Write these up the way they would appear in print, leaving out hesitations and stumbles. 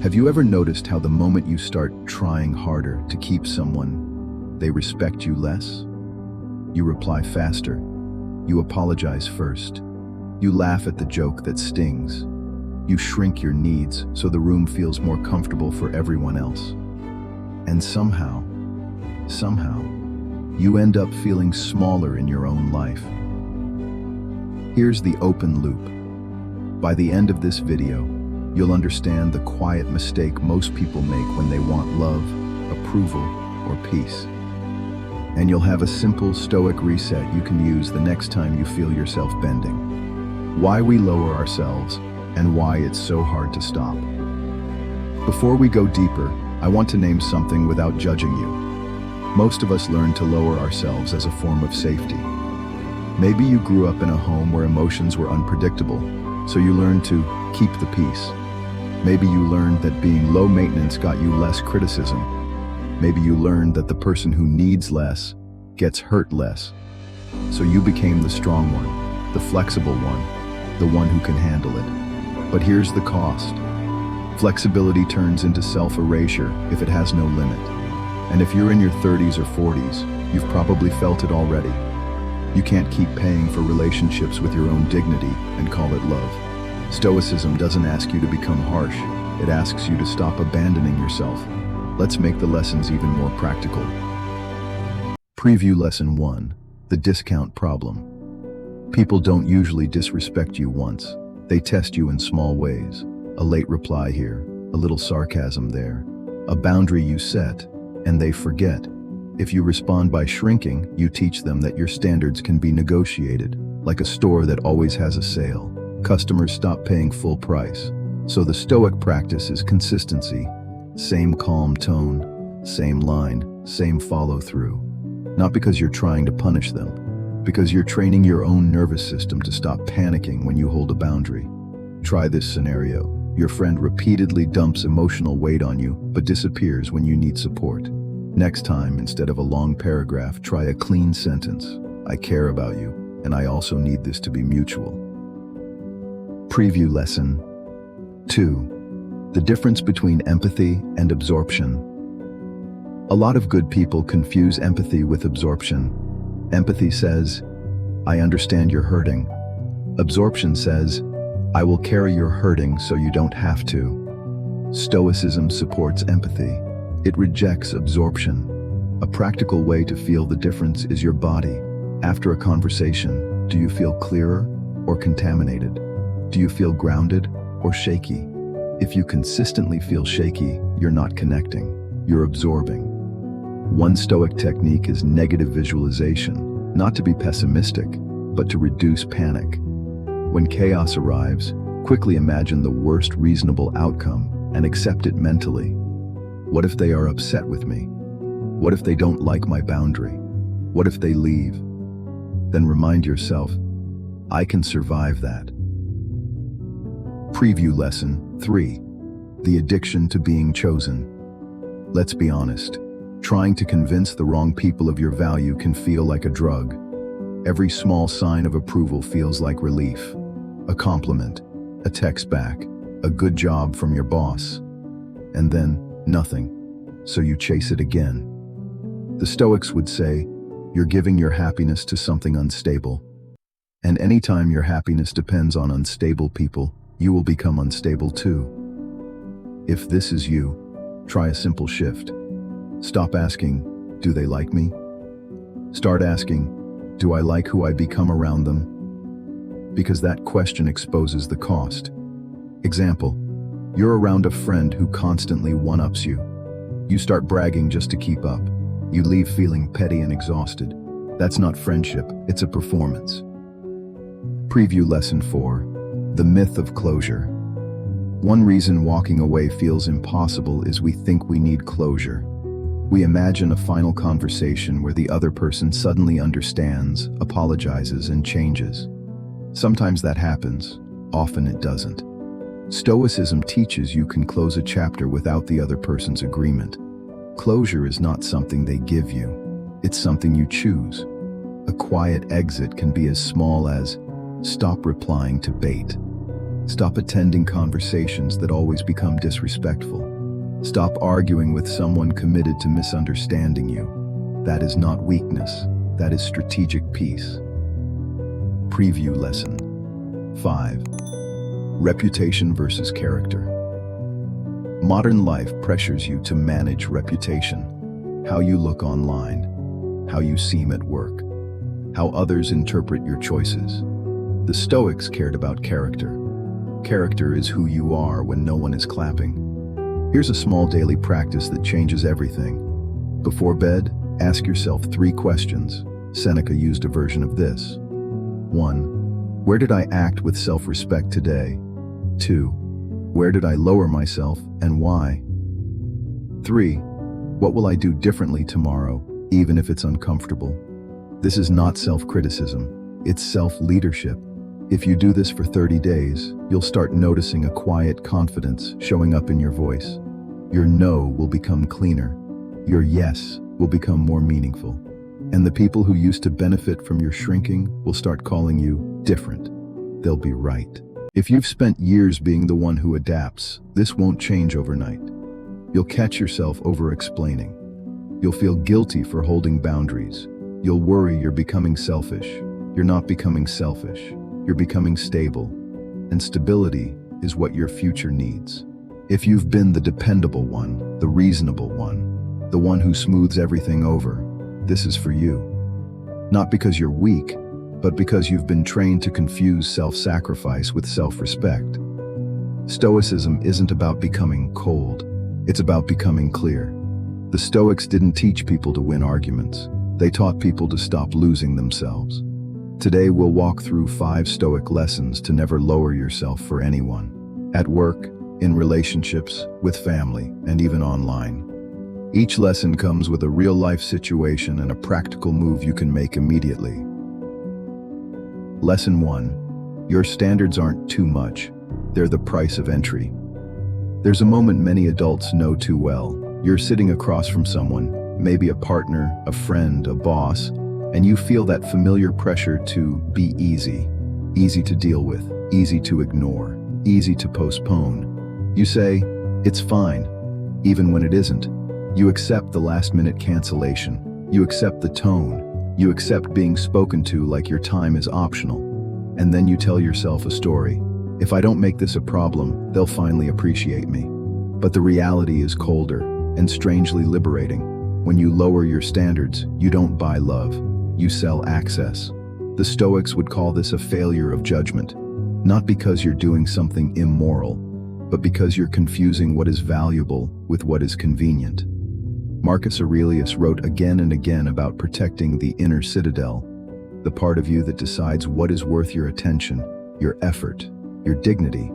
Have you ever noticed how the moment you start trying harder to keep someone, they respect you less? You reply faster. You apologize first. You laugh at the joke that stings. You shrink your needs so the room feels more comfortable for everyone else. And somehow, you end up feeling smaller in your own life. Here's the open loop. By the end of this video, you'll understand the quiet mistake most people make when they want love, approval, or peace. And you'll have a simple Stoic reset you can use the next time you feel yourself bending. Why we lower ourselves, and why it's so hard to stop. Before we go deeper, I want to name something without judging you. Most of us learn to lower ourselves as a form of safety. Maybe you grew up in a home where emotions were unpredictable, so you learned to keep the peace. Maybe you learned that being low maintenance got you less criticism. Maybe you learned that the person who needs less gets hurt less. So you became the strong one, the flexible one, the one who can handle it. But here's the cost. Flexibility turns into self-erasure if it has no limit. And if you're in your 30s or 40s, you've probably felt it already. You can't keep paying for relationships with your own dignity and call it love. Stoicism doesn't ask you to become harsh. It asks you to stop abandoning yourself. Let's make the lessons even more practical. Preview Lesson 1, the discount problem. People don't usually disrespect you once. They test you in small ways. A late reply here, a little sarcasm there, a boundary you set, and they forget. If you respond by shrinking, you teach them that your standards can be negotiated, like a store that always has a sale. Customers stop paying full price. So the Stoic practice is consistency. Same calm tone, same line, same follow-through. Not because you're trying to punish them, because you're training your own nervous system to stop panicking when you hold a boundary. Try this scenario. Your friend repeatedly dumps emotional weight on you, but disappears when you need support. Next time, instead of a long paragraph, try a clean sentence. I care about you, and I also need this to be mutual. Preview Lesson 2. The difference between empathy and absorption. A lot of good people confuse empathy with absorption. Empathy says, I understand you're hurting. Absorption says, I will carry your hurting so you don't have to. Stoicism supports empathy. It rejects absorption. A practical way to feel the difference is your body. After a conversation, do you feel clearer or contaminated? Do you feel grounded or shaky? If you consistently feel shaky, you're not connecting, you're absorbing. One Stoic technique is negative visualization, not to be pessimistic, but to reduce panic. When chaos arrives, quickly imagine the worst reasonable outcome and accept it mentally. What if they are upset with me? What if they don't like my boundary? What if they leave? Then remind yourself, I can survive that. Preview Lesson 3. The addiction to being chosen. Let's be honest. Trying to convince the wrong people of your value can feel like a drug. Every small sign of approval feels like relief. A compliment, a text back, a good job from your boss. And then, nothing. So you chase it again. The Stoics would say, you're giving your happiness to something unstable. And anytime your happiness depends on unstable people, you will become unstable too. If this is you, try a simple shift. Stop asking, do they like me? Start asking, do I like who I become around them? Because that question exposes the cost. Example, you're around a friend who constantly one-ups you. You start bragging just to keep up. You leave feeling petty and exhausted. That's not friendship, it's a performance. Preview Lesson 4. The myth of closure. One reason walking away feels impossible is we think we need closure. We imagine a final conversation where the other person suddenly understands, apologizes, and changes. Sometimes that happens, often it doesn't. Stoicism teaches you can close a chapter without the other person's agreement. Closure is not something they give you, it's something you choose. A quiet exit can be as small as, stop replying to bait. Stop attending conversations that always become disrespectful. Stop arguing with someone committed to misunderstanding you. That is not weakness, that is strategic peace. Preview lesson 5. Reputation versus character. Modern life pressures you to manage reputation. How you look online, how you seem at work, how others interpret your choices. The Stoics cared about character. Character is who you are when no one is clapping. Here's a small daily practice that changes everything. Before bed, ask yourself 3 questions. Seneca used a version of this. 1. Where did I act with self-respect today? 2. Where did I lower myself and why? 3. What will I do differently tomorrow, even if it's uncomfortable? This is not self-criticism, it's self-leadership. If you do this for 30 days, you'll start noticing a quiet confidence showing up in your voice. Your no will become cleaner. Your yes will become more meaningful. And the people who used to benefit from your shrinking will start calling you different. They'll be right. If you've spent years being the one who adapts, this won't change overnight. You'll catch yourself over-explaining. You'll feel guilty for holding boundaries. You'll worry you're becoming selfish. You're not becoming selfish. You're becoming stable. And stability is what your future needs. If you've been the dependable one, the reasonable one, the one who smooths everything over, this is for you. Not because you're weak, but because you've been trained to confuse self-sacrifice with self-respect. Stoicism isn't about becoming cold, it's about becoming clear. The Stoics didn't teach people to win arguments, they taught people to stop losing themselves. Today we'll walk through 5 Stoic lessons to never lower yourself for anyone. At work, in relationships, with family, and even online. Each lesson comes with a real-life situation and a practical move you can make immediately. Lesson 1. Your standards aren't too much, they're the price of entry. There's a moment many adults know too well. You're sitting across from someone, maybe a partner, a friend, a boss, and you feel that familiar pressure to be easy. Easy to deal with, easy to ignore, easy to postpone. You say, it's fine, even when it isn't. You accept the last-minute cancellation. You accept the tone. You accept being spoken to like your time is optional. And then you tell yourself a story. If I don't make this a problem, they'll finally appreciate me. But the reality is colder and strangely liberating. When you lower your standards, you don't buy love. You sell access. The Stoics would call this a failure of judgment. Not because you're doing something immoral, but because you're confusing what is valuable with what is convenient. Marcus Aurelius wrote again and again about protecting the inner citadel, the part of you that decides what is worth your attention, your effort, your dignity.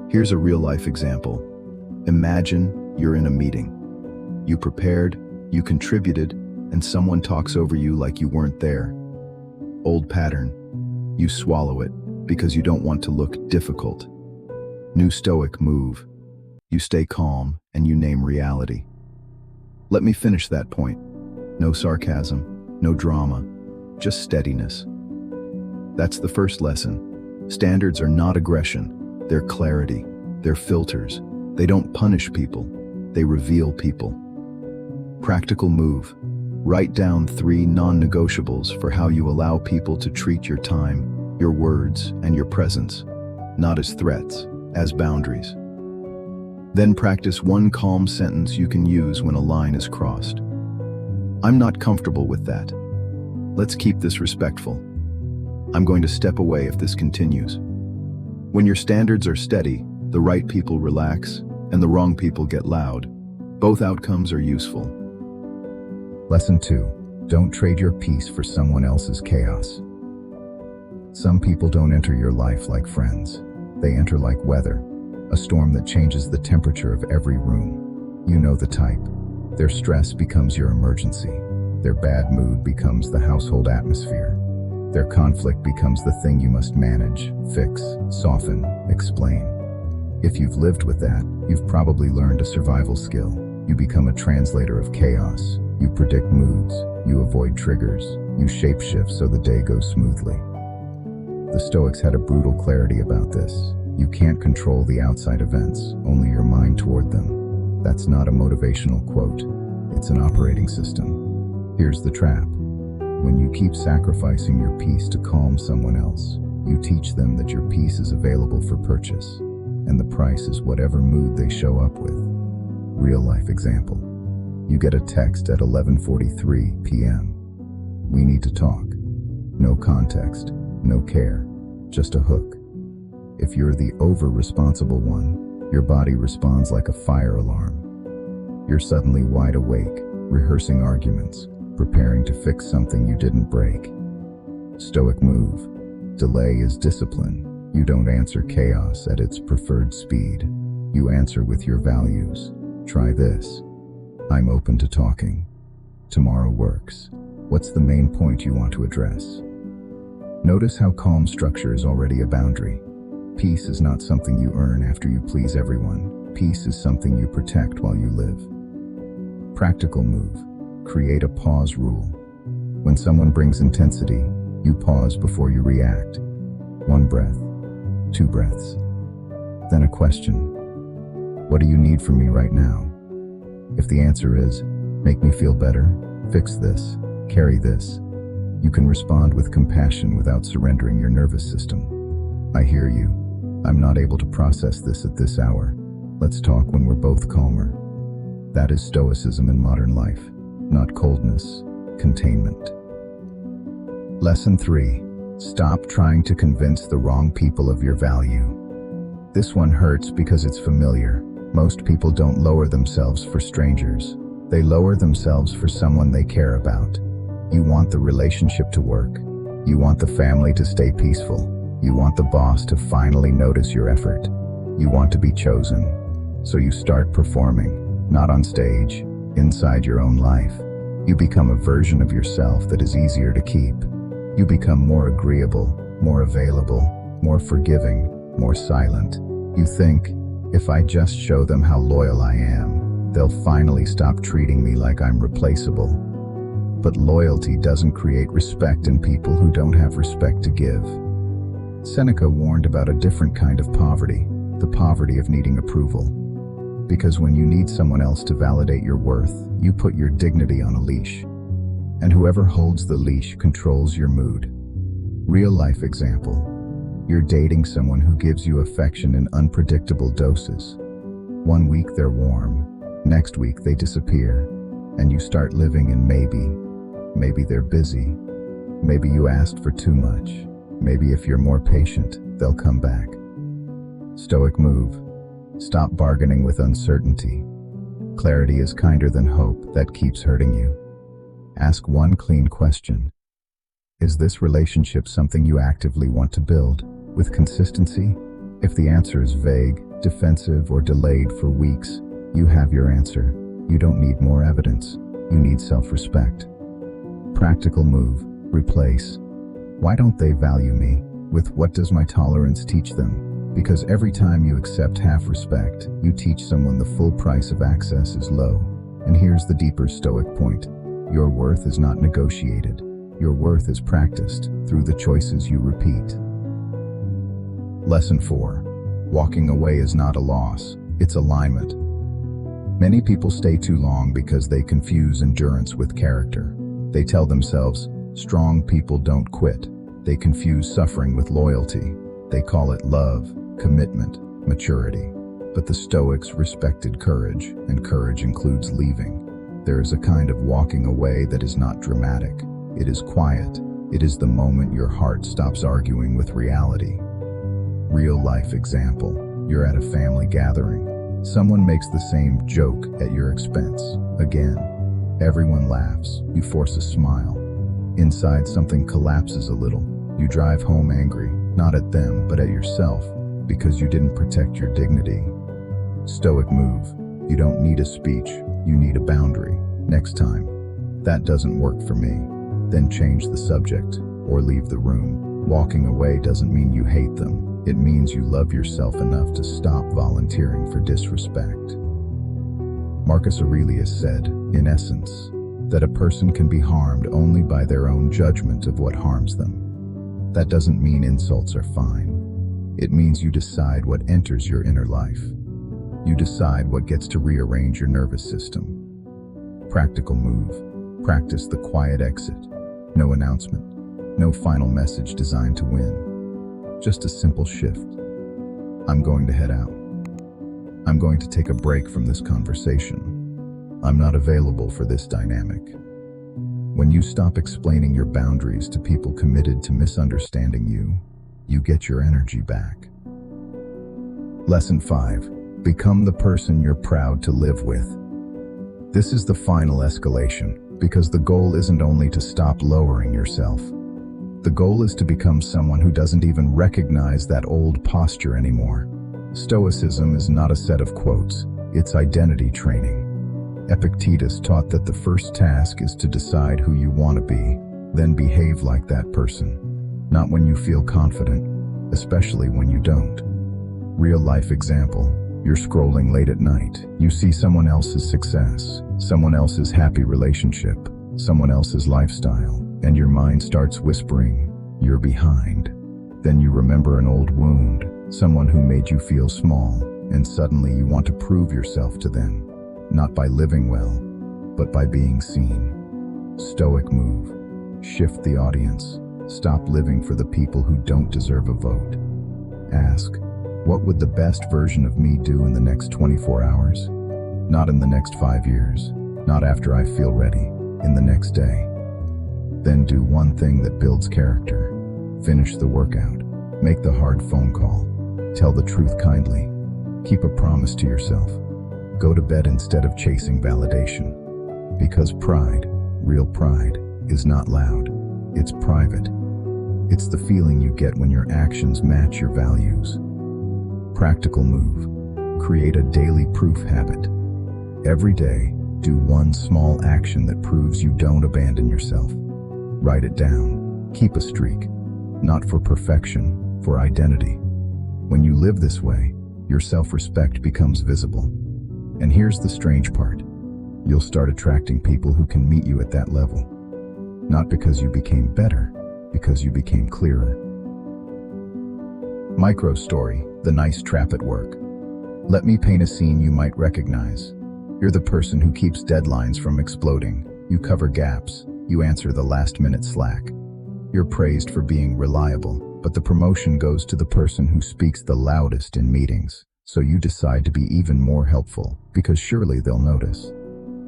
Here's a real-life example. Imagine you're in a meeting. You prepared, you contributed, and someone talks over you like you weren't there. Old pattern. You swallow it because you don't want to look difficult. New Stoic move. You stay calm and you name reality. Let me finish that point. No sarcasm, no drama, just steadiness. That's the first lesson. Standards are not aggression, they're clarity, they're filters. They don't punish people, they reveal people. Practical move. Write down 3 non-negotiables for how you allow people to treat your time, your words, and your presence, not as threats, as boundaries. Then practice 1 calm sentence you can use when a line is crossed. I'm not comfortable with that. Let's keep this respectful. I'm going to step away if this continues. When your standards are steady, the right people relax, and the wrong people get loud. Both outcomes are useful. Lesson 2. Don't trade your peace for someone else's chaos. Some people don't enter your life like friends. They enter like weather. A storm that changes the temperature of every room. You know the type. Their stress becomes your emergency. Their bad mood becomes the household atmosphere. Their conflict becomes the thing you must manage, fix, soften, explain. If you've lived with that, you've probably learned a survival skill. You become a translator of chaos. You predict moods. You avoid triggers. You shapeshift so the day goes smoothly. The Stoics had a brutal clarity about this. You can't control the outside events, only your mind toward them. That's not a motivational quote. It's an operating system. Here's the trap. When you keep sacrificing your peace to calm someone else, you teach them that your peace is available for purchase, and the price is whatever mood they show up with. Real life example. You get a text at 11:43 p.m. We need to talk. No context, no care, just a hook. If you're the over-responsible one, your body responds like a fire alarm. You're suddenly wide awake, rehearsing arguments, preparing to fix something you didn't break. Stoic move. Delay is discipline. You don't answer chaos at its preferred speed. You answer with your values. Try this. I'm open to talking. Tomorrow works. What's the main point you want to address? Notice how calm structure is already a boundary. Peace is not something you earn after you please everyone. Peace is something you protect while you live. Practical move. Create a pause rule. When someone brings intensity, you pause before you react. 1 breath, 2 breaths. Then a question. What do you need from me right now? If the answer is, make me feel better, fix this, carry this, you can respond with compassion without surrendering your nervous system. I hear you. I'm not able to process this at this hour. Let's talk when we're both calmer. That is Stoicism in modern life, not coldness, containment. Lesson 3. Stop trying to convince the wrong people of your value. This one hurts because it's familiar. Most people don't lower themselves for strangers. They lower themselves for someone they care about. You want the relationship to work. You want the family to stay peaceful. You want the boss to finally notice your effort. You want to be chosen. So you start performing, not on stage, inside your own life. You become a version of yourself that is easier to keep. You become more agreeable, more available, more forgiving, more silent. You think, if I just show them how loyal I am, they'll finally stop treating me like I'm replaceable. But loyalty doesn't create respect in people who don't have respect to give. Seneca warned about a different kind of poverty, the poverty of needing approval. Because when you need someone else to validate your worth, you put your dignity on a leash. And whoever holds the leash controls your mood. Real life example. You're dating someone who gives you affection in unpredictable doses. 1 week they're warm, next week they disappear, and you start living in maybe. Maybe they're busy. Maybe you asked for too much. Maybe if you're more patient, they'll come back. Stoic move. Stop bargaining with uncertainty. Clarity is kinder than hope that keeps hurting you. Ask one clean question. Is this relationship something you actively want to build, with consistency? If the answer is vague, defensive, or delayed for weeks, you have your answer. You don't need more evidence. You need self-respect. Practical move. Replace. Why don't they value me? With what does my tolerance teach them? Because every time you accept half respect, you teach someone the full price of access is low. And here's the deeper Stoic point. Your worth is not negotiated. Your worth is practiced through the choices you repeat. Lesson 4. Walking away is not a loss, it's alignment. Many people stay too long because they confuse endurance with character. They tell themselves, strong people don't quit. They confuse suffering with loyalty. They call it love, commitment, maturity. But the Stoics respected courage, and courage includes leaving. There is a kind of walking away that is not dramatic. It is quiet. It is the moment your heart stops arguing with reality. Real life example. You're at a family gathering. Someone makes the same joke at your expense. Again. Everyone laughs. You force a smile. Inside, something collapses a little. You drive home angry, not at them, but at yourself, because you didn't protect your dignity. Stoic move. You don't need a speech. You need a boundary. Next time. That doesn't work for me. Then change the subject, or leave the room. Walking away doesn't mean you hate them. It means you love yourself enough to stop volunteering for disrespect. Marcus Aurelius said, in essence, that a person can be harmed only by their own judgment of what harms them. That doesn't mean insults are fine. It means you decide what enters your inner life. You decide what gets to rearrange your nervous system. Practical move. Practice the quiet exit. No announcement. No final message designed to win. Just a simple shift. I'm going to head out. I'm going to take a break from this conversation. I'm not available for this dynamic. When you stop explaining your boundaries to people committed to misunderstanding you, you get your energy back. Lesson 5. Become the person you're proud to live with. This is the final escalation, because the goal isn't only to stop lowering yourself. The goal is to become someone who doesn't even recognize that old posture anymore. Stoicism is not a set of quotes, it's identity training. Epictetus taught that the first task is to decide who you want to be, then behave like that person. Not when you feel confident, especially when you don't. Real life example, you're scrolling late at night. You see someone else's success, someone else's happy relationship, someone else's lifestyle, and your mind starts whispering, you're behind. Then you remember an old wound, someone who made you feel small, and suddenly you want to prove yourself to them. Not by living well, but by being seen. Stoic move. Shift the audience. Stop living for the people who don't deserve a vote. Ask, what would the best version of me do in the next 24 hours? Not in the next 5 years. Not after I feel ready. In the next day. Then do one thing that builds character. Finish the workout. Make the hard phone call. Tell the truth kindly. Keep a promise to yourself. Go to bed instead of chasing validation. Because pride, real pride, is not loud. It's private. It's the feeling you get when your actions match your values. Practical move. Create a daily proof habit. Every day, do one small action that proves you don't abandon yourself. Write it down. Keep a streak. Not for perfection, for identity. When you live this way, your self-respect becomes visible. And here's the strange part. You'll start attracting people who can meet you at that level. Not because you became better, because you became clearer. Micro story, the nice trap at work. Let me paint a scene you might recognize. You're the person who keeps deadlines from exploding. You cover gaps. You answer the last-minute slack. You're praised for being reliable, but the promotion goes to the person who speaks the loudest in meetings. So you decide to be even more helpful, because surely they'll notice.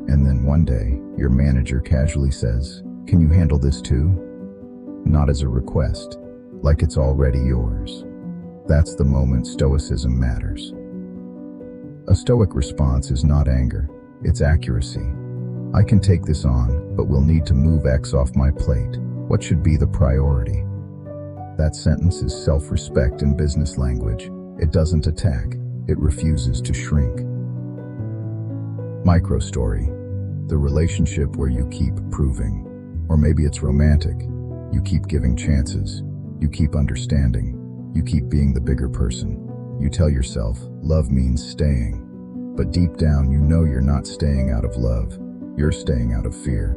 And then one day, your manager casually says, "Can you handle this too?" Not as a request, like it's already yours. That's the moment Stoicism matters. A Stoic response is not anger, it's accuracy. I can take this on, but we'll need to move X off my plate. What should be the priority? That sentence is self-respect in business language. It doesn't attack. It refuses to shrink. Micro story. The relationship where you keep proving. Or maybe it's romantic. You keep giving chances. You keep understanding. You keep being the bigger person. You tell yourself, love means staying. But deep down you know you're not staying out of love. You're staying out of fear.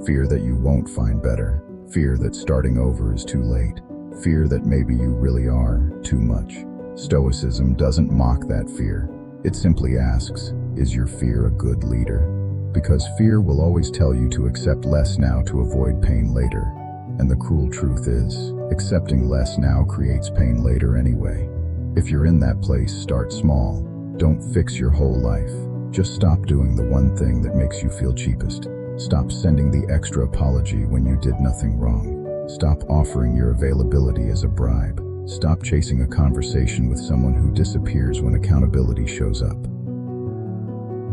Fear that you won't find better. Fear that starting over is too late. Fear that maybe you really are too much. Stoicism doesn't mock that fear. It simply asks, is your fear a good leader? Because fear will always tell you to accept less now to avoid pain later. And the cruel truth is, accepting less now creates pain later anyway. If you're in that place, start small. Don't fix your whole life. Just stop doing the one thing that makes you feel cheapest. Stop sending the extra apology when you did nothing wrong. Stop offering your availability as a bribe. Stop chasing a conversation with someone who disappears when accountability shows up.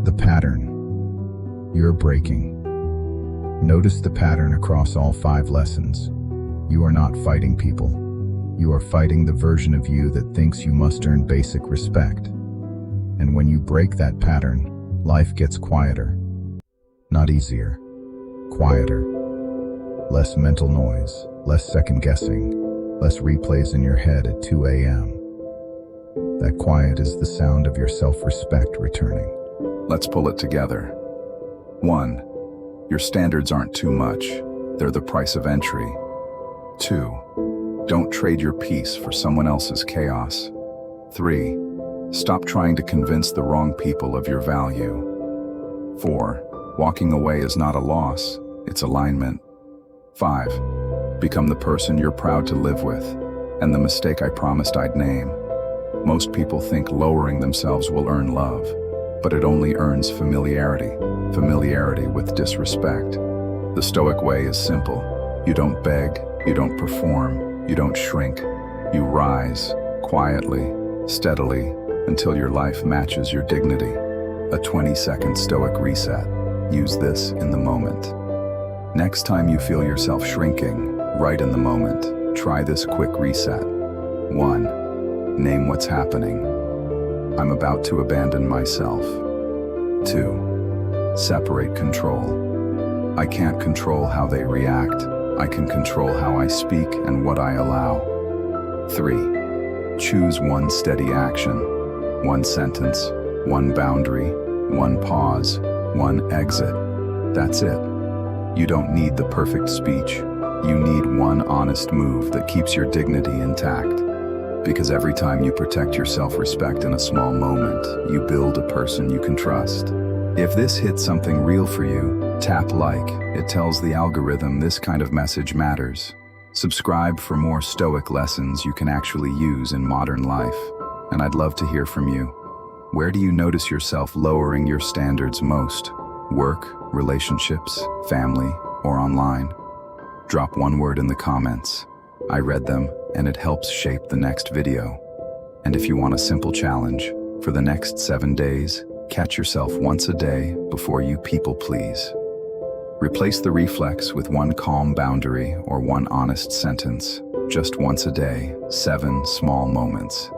The pattern. You're breaking. Notice the pattern across all 5 lessons. You are not fighting people. You are fighting the version of you that thinks you must earn basic respect. And when you break that pattern, life gets quieter. Not easier. Quieter. Less mental noise, less second guessing. Less replays in your head at 2 a.m. That quiet is the sound of your self-respect returning. Let's pull it together. 1. Your standards aren't too much. They're the price of entry. 2. Don't trade your peace for someone else's chaos. 3. Stop trying to convince the wrong people of your value. 4. Walking away is not a loss, it's alignment. 5. Become the person you're proud to live with, and the mistake I promised I'd name. Most people think lowering themselves will earn love, but it only earns familiarity with disrespect. The Stoic way is simple. You don't beg, you don't perform, you don't shrink. You rise, quietly, steadily, until your life matches your dignity. A 20-second Stoic reset. Use this in the moment. Next time you feel yourself shrinking, right in the moment, try this quick reset. 1. Name what's happening. I'm about to abandon myself. 2. Separate control. I can't control how they react. I can control how I speak and what I allow. 3. Choose one steady action, one sentence, one boundary, one pause, one exit. That's it. You don't need the perfect speech. You need one honest move that keeps your dignity intact. Because every time you protect your self-respect in a small moment, you build a person you can trust. If this hits something real for you, tap like. It tells the algorithm this kind of message matters. Subscribe for more Stoic lessons you can actually use in modern life. And I'd love to hear from you. Where do you notice yourself lowering your standards most? Work, relationships, family, or online? Drop one word in the comments. I read them, and it helps shape the next video. And if you want a simple challenge, for the next 7 days, catch yourself once a day before you people please. Replace the reflex with one calm boundary or one honest sentence. Just once a day, 7 small moments.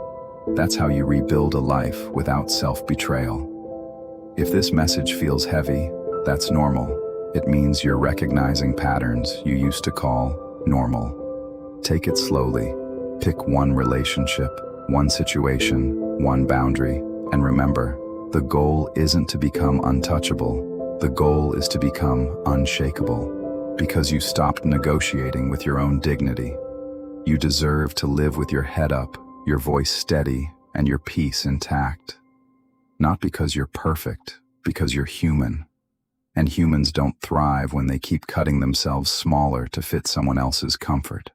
That's how you rebuild a life without self-betrayal. If this message feels heavy, that's normal. It means you're recognizing patterns you used to call normal. Take it slowly. Pick one relationship, one situation, one boundary, and remember, the goal isn't to become untouchable. The goal is to become unshakable, because you stopped negotiating with your own dignity. You deserve to live with your head up, your voice steady, and your peace intact. Not because you're perfect, because you're human. And humans don't thrive when they keep cutting themselves smaller to fit someone else's comfort.